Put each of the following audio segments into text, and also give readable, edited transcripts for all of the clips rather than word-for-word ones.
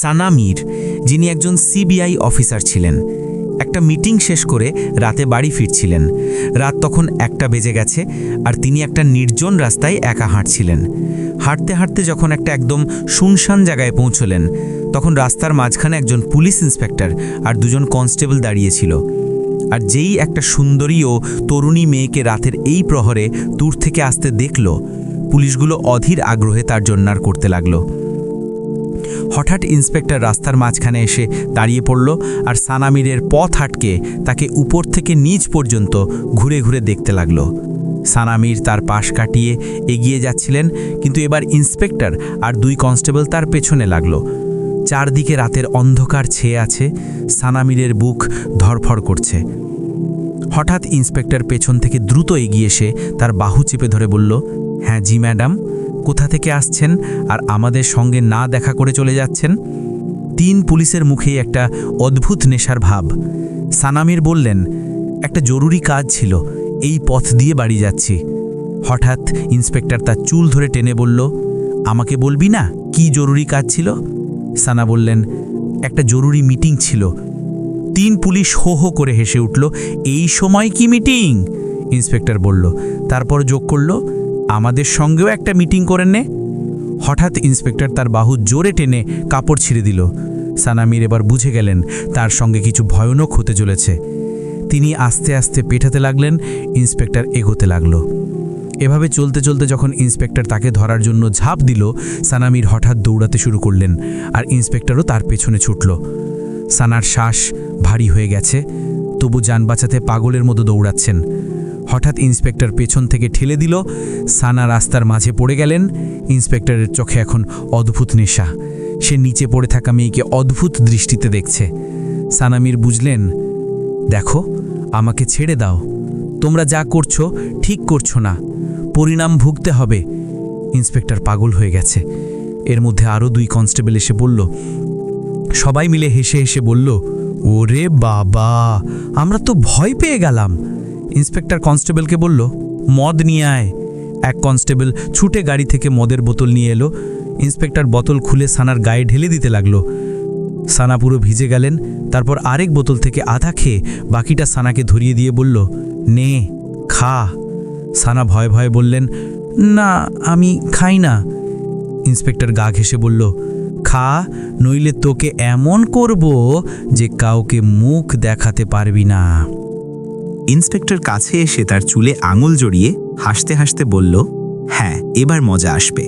সানা মীর, যিনি একজন CBI officer ছিলেন। একটা মিটিং শেষ করে রাতে বাড়ি ফিরছিলেন। রাত তখন 1টা বেজে গেছে, আর তিনি একটা নির্জন রাস্তায় একা হাঁটছিলেন। হাঁটতে হাঁটতে যখন একটা একদম শুনশান জায়গায় পৌঁছলেন, তখন রাস্তার মাঝখানে একজন পুলিশ ইন্সপেক্টর আর 2জন কনস্টেবল দাঁড়িয়েছিল। আর যেই একটা সুন্দরী ও তরুণী মেয়েকে রাতের এই প্রহরে দূর থেকে আসতে দেখল, পুলিশগুলো অধীর আগ্রহে তার জন্যার করতে লাগলো। হঠাৎ ইন্সপেক্টর রাস্তার মাঝখানে এসে দাঁড়িয়ে পড়ল, আর সানা মীরের পথ আটকে তাকে উপর থেকে নিচ পর্যন্ত ঘুরে ঘুরে দেখতে লাগলো। সানা মীর তার পাশ কাটিয়ে এগিয়ে যাচ্ছিলেন, কিন্তু এবার ইন্সপেক্টর আর 2 কনস্টেবল তার পেছনে লাগলো। চারদিকে রাতের অন্ধকার ছেয়ে আছে, সানা মীরের বুক ধড়ফড় করছে। হঠাৎ ইন্সপেক্টর পেছন থেকে দ্রুত এগিয়ে এসে তার বাহু চেপে ধরে বলল, হ্যাঁ জি ম্যাডাম, কোথা থেকে আসছেন আর আমাদের সঙ্গে না দেখা করে চলে যাচ্ছেন? 3 পুলিশের মুখেই একটা অদ্ভুত নেশার ভাব। সানা মীর বললেন, একটা জরুরি কাজ ছিল, এই পথ দিয়ে বাড়ি যাচ্ছি। হঠাৎ ইন্সপেক্টর তার চুল ধরে টেনে বলল, আমাকে বলবি না কি জরুরি কাজ ছিল? সানা বললেন, একটা জরুরি মিটিং ছিল। 3 পুলিশ হো হো করে হেসে উঠল। এই সময় কি মিটিং? ইন্সপেক্টর বলল, তারপর যোগ করল, আমাদের সঙ্গেও একটা মিটিং করে নে। হঠাৎ ইন্সপেক্টর তার বাহু জোরে টেনে কাপড় ছিঁড়ে দিল। সানা মীর এবার বুঝে গেলেন তার সঙ্গে কিছু ভয়ানক হতে চলেছে। তিনি আস্তে আস্তে পেটাতে লাগলেন, ইন্সপেক্টর এগোতে লাগলো। এভাবে চলতে চলতে যখন ইন্সপেক্টর তাকে ধরার জন্য ঝাঁপ দিল, সানা মীর হঠাৎ দৌড়াতে শুরু করলেন, আর ইন্সপেক্টরও তার পেছনে ছুটল। সানার শ্বাস ভারী হয়ে গেছে, তবু যান বাঁচাতে পাগলের মতো দৌড়াচ্ছেন। হঠাৎ ইন্সপেক্টর পেছন থেকে ঠেলে দিল, সানা রাস্তার মাঝে পড়ে গেলেন। ইন্সপেক্টরের চোখে এখন অদ্ভুত নেশা। সে নিচে পড়ে থাকা মেয়েকে অদ্ভুত দৃষ্টিতে দেখছে। সানা মীর বুঝলেন, দেখো, আমাকে ছেড়ে দাও, তোমরা যা করছো ঠিক করছো না, পরিণাম ভুগতে হবে। ইন্সপেক্টর পাগল হয়ে গেছে। এর মধ্যে আরও 2 কনস্টেবল এসে বলল, সবাই মিলে হেসে হেসে বলল, ওরে বাবা, আমরা তো ভয় পেয়ে গেলাম। ইন্সপেক্টর কনস্টেবলকে বলল, মদ নিয়ে আয়। এক কনস্টেবল ছুটে গাড়ি থেকে মদের বোতল নিয়ে এলো। ইন্সপেক্টর বোতল খুলে সানার গায়ে ঢেলে দিতে লাগলো। সানা পুরো ভিজে গেলেন। তারপর আরেক বোতল থেকে আধা খেয়ে বাকিটা সানাকে ধরিয়ে দিয়ে বলল, নে, খা। সানা ভয়ে ভয়ে বললেন, না, আমি খাই না। ইন্সপেক্টর গা ঘেঁষে বলল, খা, নইলে তোকে এমন করব যে কাউকে মুখ দেখাতে পারবি না। ইন্সপেক্টর কাছে এসে তার চুলে আঙুল জড়িয়ে হাসতে হাসতে বলল, হ্যাঁ, এবার মজা আসবে।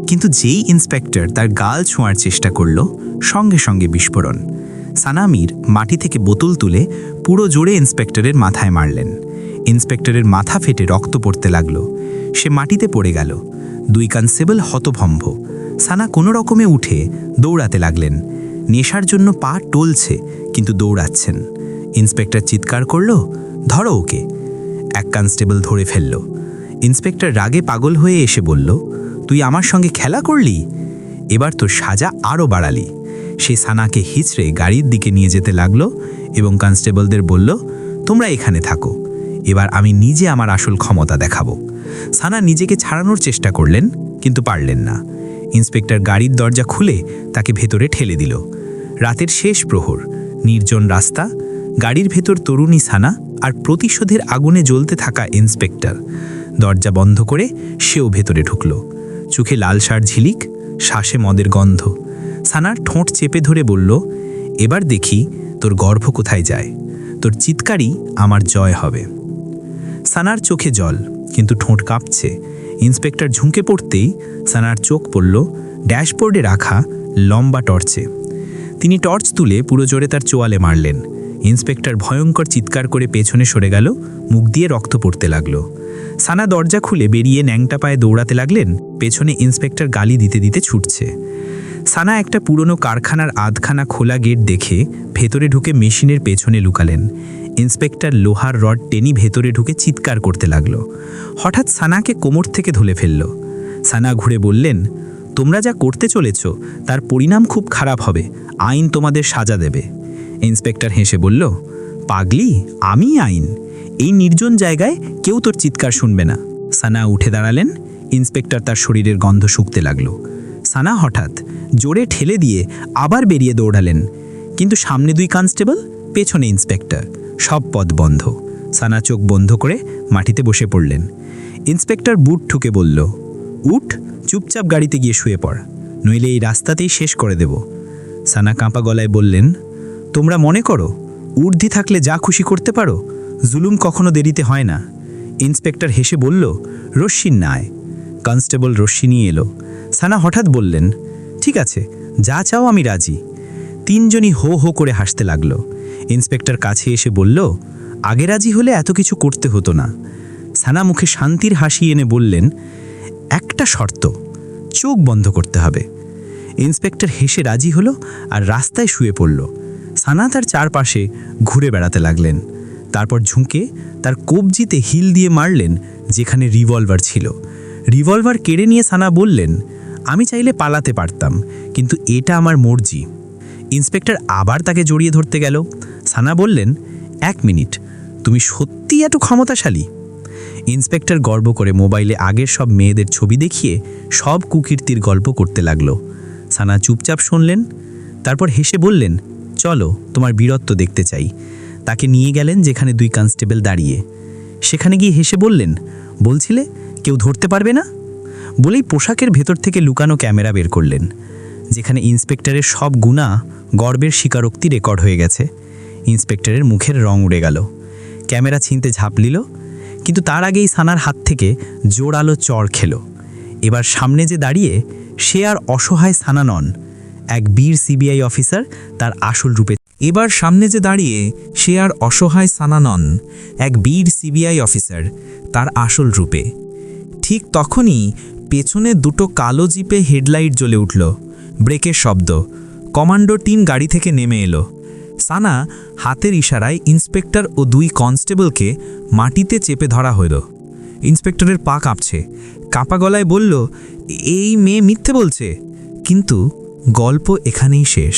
কিন্তু যেই ইন্সপেক্টর তার গাল ছোঁয়ার চেষ্টা করল, সঙ্গে সঙ্গে বিস্ফোরণ। সানা মীর মাটি থেকে বোতল তুলে পুরো জোরে ইন্সপেক্টরের মাথায় মারলেন। ইন্সপেক্টরের মাথা ফেটে রক্ত পড়তে লাগল। সে মাটিতে পড়ে গেল। 2 কনস্টেবল হতভম্ব। সানা কোনো রকমে উঠে দৌড়াতে লাগলেন। নেশার জন্য পা টলছে, কিন্তু দৌড়াচ্ছেন। ইন্সপেক্টর চিৎকার করল, ধরো ওকে। এক কনস্টেবল ধরে ফেলল। ইন্সপেক্টর রাগে পাগল হয়ে এসে বলল, তুই আমার সঙ্গে খেলা করলি? এবার তোর সাজা আরও বাড়ালি। সে সানাকে হিচড়ে গাড়ির দিকে নিয়ে যেতে লাগলো এবং কনস্টেবলদের বলল, তোমরা এখানে থাকো, এবার আমি নিজে আমার আসল ক্ষমতা দেখাবো। সানা নিজেকে ছাড়ানোর চেষ্টা করলেন, কিন্তু পারলেন না। ইন্সপেক্টর গাড়ির দরজা খুলে তাকে ভেতরে ঠেলে দিল। রাতের শেষ প্রহর, নির্জন রাস্তা, গাড়ির ভেতর তরুণী সানা আর প্রতিশোধের আগুনে জ্বলতে থাকা ইন্সপেক্টর। দরজা বন্ধ করে সেও ভেতরে ঢুকল। চোখে লালসার ঝিলিক, শ্বাসে মদের গন্ধ। সানার ঠোঁট চেপে ধরে বলল, এবার দেখি তোর গর্ভ কোথায় যায়। তোর চিৎকারই আমার জয় হবে। সানার চোখে জল, কিন্তু ঠোঁট কাঁপছে। ইন্সপেক্টর ঝুঁকে পড়তেই সানার চোখ পড়ল ড্যাশবোর্ডে রাখা লম্বা টর্চে। তিনি টর্চ তুলে পুরো জোরে তার চোয়ালে মারলেন। ইন্সপেক্টর ভয়ঙ্কর চিৎকার করে পেছনে সরে গেল, মুখ দিয়ে রক্ত পড়তে লাগলো। সানা দরজা খুলে বেরিয়ে ন্যাংটা পায়ে দৌড়াতে লাগলেন। পেছনে ইন্সপেক্টর গালি দিতে দিতে ছুটছে। সানা একটা পুরনো কারখানার আধখানা খোলা গেট দেখে ভেতরে ঢুকে মেশিনের পেছনে লুকালেন। ইন্সপেক্টর লোহার রড টেনে ভেতরে ঢুকে চিৎকার করতে লাগলো। হঠাৎ সানাকে কোমর থেকে ধরে ফেলল। সানা ঘুরে বললেন, তোমরা যা করতে চলেছ তার পরিণাম খুব খারাপ হবে, আইন তোমাদের সাজা দেবে। ইন্সপেক্টর হেসে বলল, পাগলি, আমি আইন। এই নির্জন জায়গায় কেউ তোর চিৎকার শুনবে না। সানা উঠে দাঁড়ালেন। ইন্সপেক্টর তার শরীরের গন্ধ শুকতে লাগলো। সানা হঠাৎ জোরে ঠেলে দিয়ে আবার বেরিয়ে দৌড়ালেন, কিন্তু সামনে 2 কনস্টেবল, পেছনে ইন্সপেক্টর, সব পথ বন্ধ। সানা চোখ বন্ধ করে মাটিতে বসে পড়লেন। ইন্সপেক্টর বুট ঠুকে বলল, উঠ, চুপচাপ গাড়িতে গিয়ে শুয়ে পড়, নইলে এই রাস্তাতেই শেষ করে দেব। সানা কাঁপা গলায় বললেন, তোমরা মনে করো ঊর্ধ্বে থাকলে যা খুশি করতে পারো? জুলুম কখনো দেরিতে হয় না। ইন্সপেক্টর হেসে বলল, রশ্মি নায়। কনস্টেবল রশ্মি নিয়ে এলো। সানা হঠাৎ বললেন, ঠিক আছে, যা চাও আমি রাজি। 3 জনই হো হো করে হাসতে লাগলো। ইন্সপেক্টর কাছে এসে বলল, আগে রাজি হলে এত কিছু করতে হতো না। সানা মুখে শান্তির হাসি এনে বললেন, একটা শর্ত, চোখ বন্ধ করতে হবে। ইন্সপেক্টর হেসে রাজি হলো আর রাস্তায় শুয়ে পড়ল। সানা তার চারপাশে ঘুরে বেড়াতে লাগলেন। তারপর ঝুঁকে তার কবজিতে হিল দিয়ে মারলেন যেখানে রিভলভার ছিল। রিভলভার কেড়ে নিয়ে সানা বললেন, আমি চাইলে পালাতে পারতাম, কিন্তু এটা আমার মর্জি। ইন্সপেক্টর আবার তাকে জড়িয়ে ধরতে গেল। সানা বললেন, 1 মিনিট, তুমি সত্যি এত ক্ষমতাশালী? ইন্সপেক্টর গর্ব করে মোবাইলে আগের সব মেয়েদের ছবি দেখিয়ে সব কুকীর্তির গল্প করতে লাগলো। সানা চুপচাপ শুনলেন, তারপর হেসে বললেন, চলো তোমার বীরত্ব দেখতে চাই। তাকে নিয়ে গেলেন যেখানে 2 কনস্টেবল দাঁড়িয়ে। সেখানে গিয়ে হেসে বললেন, বলছিলে কেউ ধরতে পারবে না? বলেই পোশাকের ভেতর থেকে লুকানো ক্যামেরা বের করলেন, যেখানে ইন্সপেক্টরের সব গুণা, গর্বের স্বীকারোক্তি রেকর্ড হয়ে গেছে। ইন্সপেক্টরের মুখের রং উড়ে গেল। ক্যামেরা ছিনতে ঝাঁপলিল, কিন্তু তার আগেই সানার হাত থেকে জোরালো চড় খেল। এবার সামনে যে দাঁড়িয়ে, সে আর অসহায় সানা নন, এক বীর সিবিআই অফিসার তার আসল রূপে। এবার সামনে যে দাঁড়িয়ে, সে আর অসহায় সানা নন, এক বীর সিবিআই অফিসার তার আসল রূপে। ঠিক তখনই পেছনে 2টো কালো জিপে হেডলাইট জ্বলে উঠল। ব্রেকের শব্দ। কমান্ডো টিম গাড়ি থেকে নেমে এলো। সানা হাতের ইশারায় ইন্সপেক্টর ও 2 কনস্টেবলকে মাটিতে চেপে ধরা হইল। ইন্সপেক্টরের পা কাঁপছে, কাঁপা গলায় বলল, এই মেয়ে মিথ্যে বলছে। কিন্তু গল্প এখানেই শেষ।